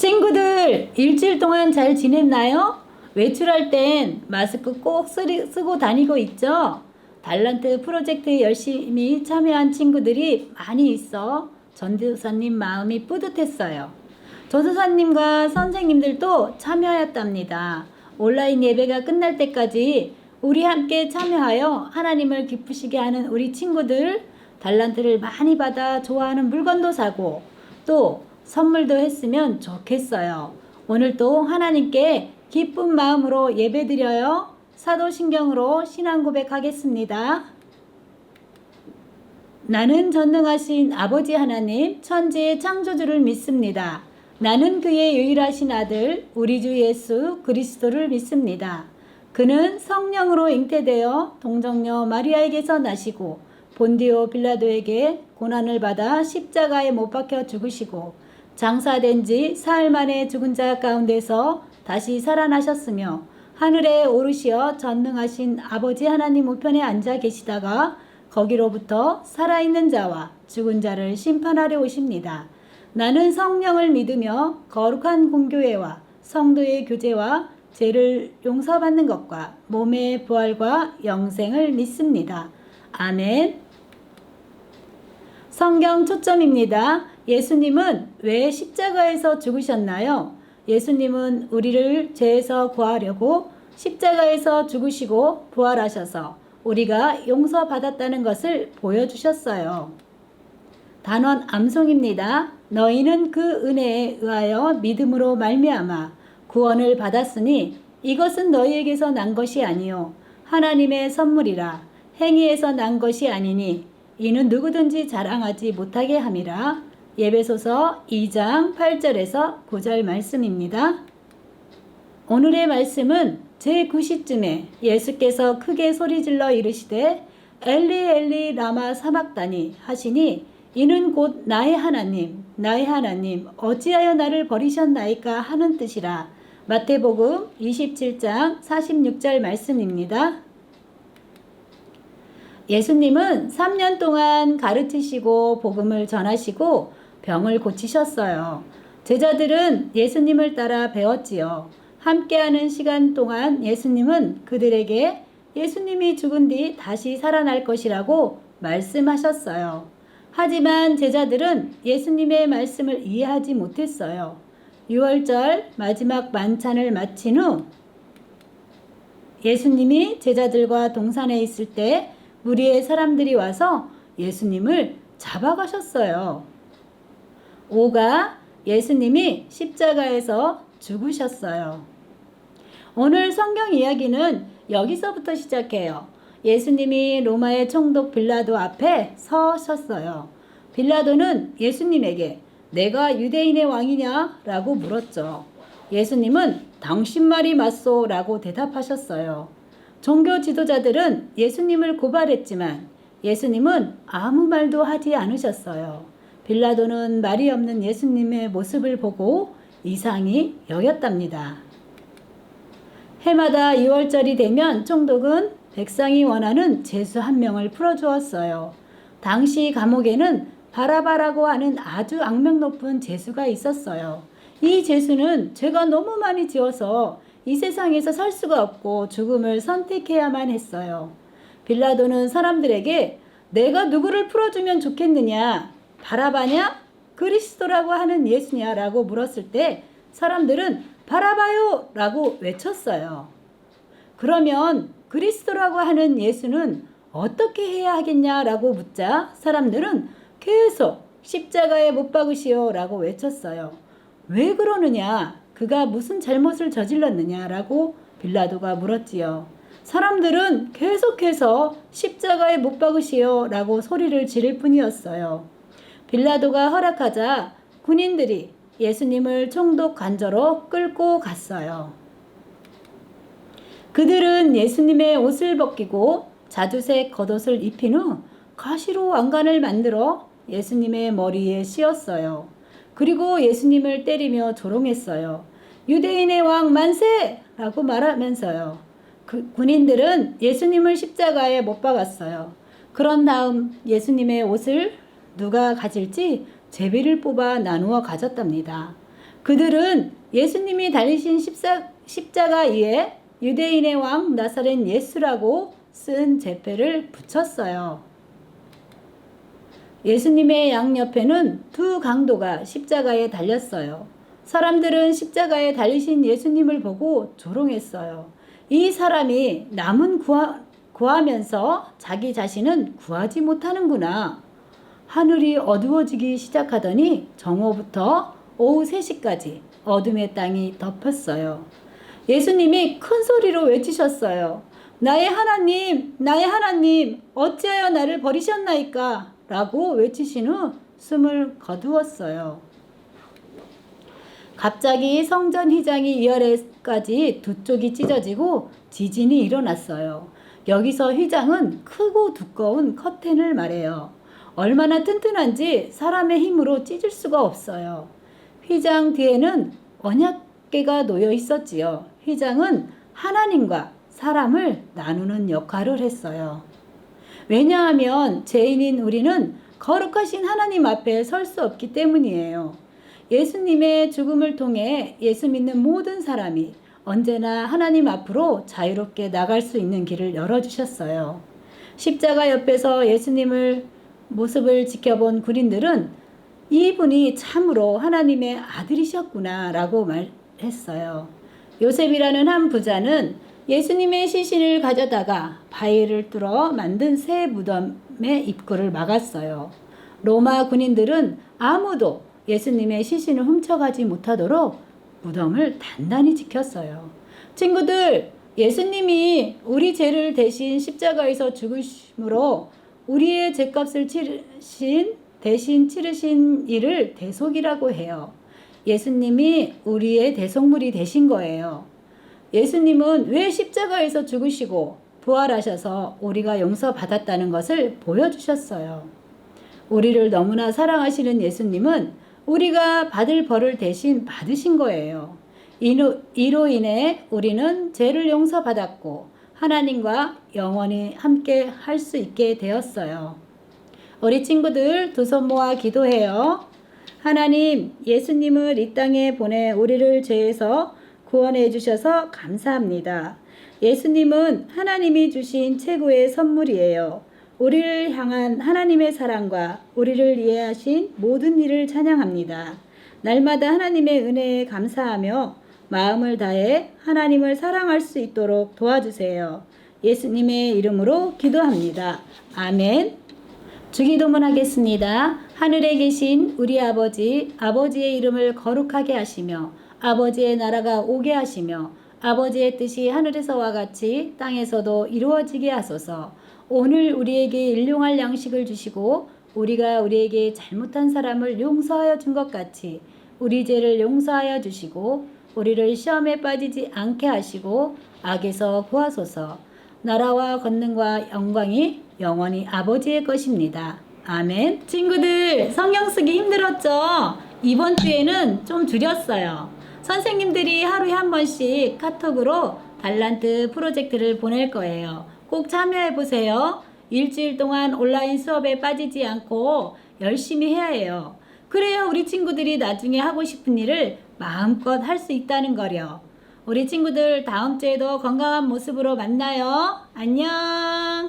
친구들, 일주일 동안 잘 지냈나요? 외출할 땐 마스크 꼭 쓰고 다니고 있죠? 달란트 프로젝트에 열심히 참여한 친구들이 많이 있어 전도사님 마음이 뿌듯했어요. 전도사님과 선생님들도 참여하였답니다. 온라인 예배가 끝날 때까지 우리 함께 참여하여 하나님을 기쁘시게 하는 우리 친구들, 달란트를 많이 받아 좋아하는 물건도 사고 또 선물도 했으면 좋겠어요. 오늘도 하나님께 기쁜 마음으로 예배드려요. 사도신경으로 신앙 고백하겠습니다. 나는 전능하신 아버지 하나님, 천지의 창조주를 믿습니다. 나는 그의 유일하신 아들, 우리 주 예수 그리스도를 믿습니다. 그는 성령으로 잉태되어 동정녀 마리아에게서 나시고 본디오 빌라도에게 고난을 받아 십자가에 못 박혀 죽으시고 장사된 지 사흘 만에 죽은 자 가운데서 다시 살아나셨으며 하늘에 오르시어 전능하신 아버지 하나님 우편에 앉아 계시다가 거기로부터 살아있는 자와 죽은 자를 심판하려 오십니다. 나는 성령을 믿으며 거룩한 공교회와 성도의 교제와 죄를 용서받는 것과 몸의 부활과 영생을 믿습니다. 아멘. 성경 초점입니다. 예수님은 왜 십자가에서 죽으셨나요? 예수님은 우리를 죄에서 구하려고 십자가에서 죽으시고 부활하셔서 우리가 용서받았다는 것을 보여주셨어요. 단원 암송입니다. 너희는 그 은혜에 의하여 믿음으로 말미암아 구원을 받았으니 이것은 너희에게서 난 것이 아니요 하나님의 선물이라. 행위에서 난 것이 아니니 이는 누구든지 자랑하지 못하게 함이라. 예배소서 2장 8절에서 9절 말씀입니다. 오늘의 말씀은 제9시쯤에 예수께서 크게 소리질러 이르시되 엘리 엘리 라마 사막다니 하시니 이는 곧 나의 하나님 어찌하여 나를 버리셨나이까 하는 뜻이라. 마태복음 27장 46절 말씀입니다. 예수님은 3년 동안 가르치시고 복음을 전하시고 병을 고치셨어요. 제자들은 예수님을 따라 배웠지요. 함께하는 시간 동안 예수님은 그들에게 예수님이 죽은 뒤 다시 살아날 것이라고 말씀하셨어요. 하지만 제자들은 예수님의 말씀을 이해하지 못했어요. 6월절 마지막 만찬을 마친 후 예수님이 제자들과 동산에 있을 때 무리의 사람들이 와서 예수님을 잡아가셨어요. 5가 예수님이 십자가에서 죽으셨어요. 오늘 성경 이야기는 여기서부터 시작해요. 예수님이 로마의 총독 빌라도 앞에 서셨어요. 빌라도는 예수님에게 내가 유대인의 왕이냐? 라고 물었죠. 예수님은 당신 말이 맞소 라고 대답하셨어요. 종교 지도자들은 예수님을 고발했지만 예수님은 아무 말도 하지 않으셨어요. 빌라도는 말이 없는 예수님의 모습을 보고 이상히 여겼답니다. 해마다 6월절이 되면 총독은 백성이 원하는 죄수 한 명을 풀어주었어요. 당시 감옥에는 바라바라고 하는 아주 악명 높은 죄수가 있었어요. 이 죄수는 죄가 너무 많이 지어서 이 세상에서 살 수가 없고 죽음을 선택해야만 했어요. 빌라도는 사람들에게 내가 누구를 풀어주면 좋겠느냐? 바라바냐? 그리스도라고 하는 예수냐? 라고 물었을 때 사람들은 바라바요! 라고 외쳤어요. 그러면 그리스도라고 하는 예수는 어떻게 해야 하겠냐? 라고 묻자 사람들은 계속 십자가에 못 박으시오 라고 외쳤어요. 왜 그러느냐? 그가 무슨 잘못을 저질렀느냐? 라고 빌라도가 물었지요. 사람들은 계속해서 십자가에 못 박으시오 라고 소리를 지를 뿐이었어요. 빌라도가 허락하자 군인들이 예수님을 총독 관저로 끌고 갔어요. 그들은 예수님의 옷을 벗기고 자주색 겉옷을 입힌 후 가시로 왕관을 만들어 예수님의 머리에 씌웠어요. 그리고 예수님을 때리며 조롱했어요. 유대인의 왕 만세! 라고 말하면서요. 군인들은 예수님을 십자가에 못 박았어요. 그런 다음 예수님의 옷을 누가 가질지 제비를 뽑아 나누어 가졌답니다. 그들은 예수님이 달리신 십자가 위에 유대인의 왕 나사렛 예수라고 쓴 제패를 붙였어요. 예수님의 양옆에는 두 강도가 십자가에 달렸어요. 사람들은 십자가에 달리신 예수님을 보고 조롱했어요. 이 사람이 남은 구하면서 자기 자신은 구하지 못하는구나. 하늘이 어두워지기 시작하더니 정오부터 오후 3시까지 어둠의 땅이 덮였어요. 예수님이 큰 소리로 외치셨어요. 나의 하나님, 나의 하나님, 어찌하여 나를 버리셨나이까? 라고 외치신 후 숨을 거두었어요. 갑자기 성전 휘장이 위아래까지 두 쪽이 찢어지고 지진이 일어났어요. 여기서 휘장은 크고 두꺼운 커튼을 말해요. 얼마나 튼튼한지 사람의 힘으로 찢을 수가 없어요. 휘장 뒤에는 언약궤가 놓여 있었지요. 휘장은 하나님과 사람을 나누는 역할을 했어요. 왜냐하면 죄인인 우리는 거룩하신 하나님 앞에 설 수 없기 때문이에요. 예수님의 죽음을 통해 예수 믿는 모든 사람이 언제나 하나님 앞으로 자유롭게 나갈 수 있는 길을 열어주셨어요. 십자가 옆에서 예수님을 모습을 지켜본 군인들은 이분이 참으로 하나님의 아들이셨구나 라고 말했어요. 요셉이라는 한 부자는 예수님의 시신을 가져다가 바위를 뚫어 만든 새 무덤의 입구를 막았어요. 로마 군인들은 아무도 예수님의 시신을 훔쳐가지 못하도록 무덤을 단단히 지켰어요. 친구들, 예수님이 우리 죄를 대신 십자가에서 죽으심으로 우리의 죄값을 대신 치르신 일을 대속이라고 해요. 예수님이 우리의 대속물이 되신 거예요. 예수님은 왜 십자가에서 죽으시고 부활하셔서 우리가 용서받았다는 것을 보여주셨어요. 우리를 너무나 사랑하시는 예수님은 우리가 받을 벌을 대신 받으신 거예요. 이로 인해 우리는 죄를 용서받았고 하나님과 영원히 함께 할 수 있게 되었어요. 우리 친구들 두 손 모아 기도해요. 하나님, 예수님을 이 땅에 보내 우리를 죄에서 구원해 주셔서 감사합니다. 예수님은 하나님이 주신 최고의 선물이에요. 우리를 향한 하나님의 사랑과 우리를 이해하신 모든 일을 찬양합니다. 날마다 하나님의 은혜에 감사하며 마음을 다해 하나님을 사랑할 수 있도록 도와주세요. 예수님의 이름으로 기도합니다. 아멘. 주기도문 하겠습니다. 하늘에 계신 우리 아버지, 아버지의 이름을 거룩하게 하시며 아버지의 나라가 오게 하시며 아버지의 뜻이 하늘에서와 같이 땅에서도 이루어지게 하소서. 오늘 우리에게 일용할 양식을 주시고 우리가 우리에게 잘못한 사람을 용서하여 준 것 같이 우리 죄를 용서하여 주시고 우리를 시험에 빠지지 않게 하시고 악에서 구하소서. 나라와 권능과 영광이 영원히 아버지의 것입니다. 아멘. 친구들, 성경 쓰기 힘들었죠? 이번 주에는 좀 줄였어요. 선생님들이 하루에 한 번씩 카톡으로 달란트 프로젝트를 보낼 거예요. 꼭 참여해보세요. 일주일 동안 온라인 수업에 빠지지 않고 열심히 해야 해요. 그래야 우리 친구들이 나중에 하고 싶은 일을 마음껏 할 수 있다는 거려. 우리 친구들 다음 주에도 건강한 모습으로 만나요. 안녕.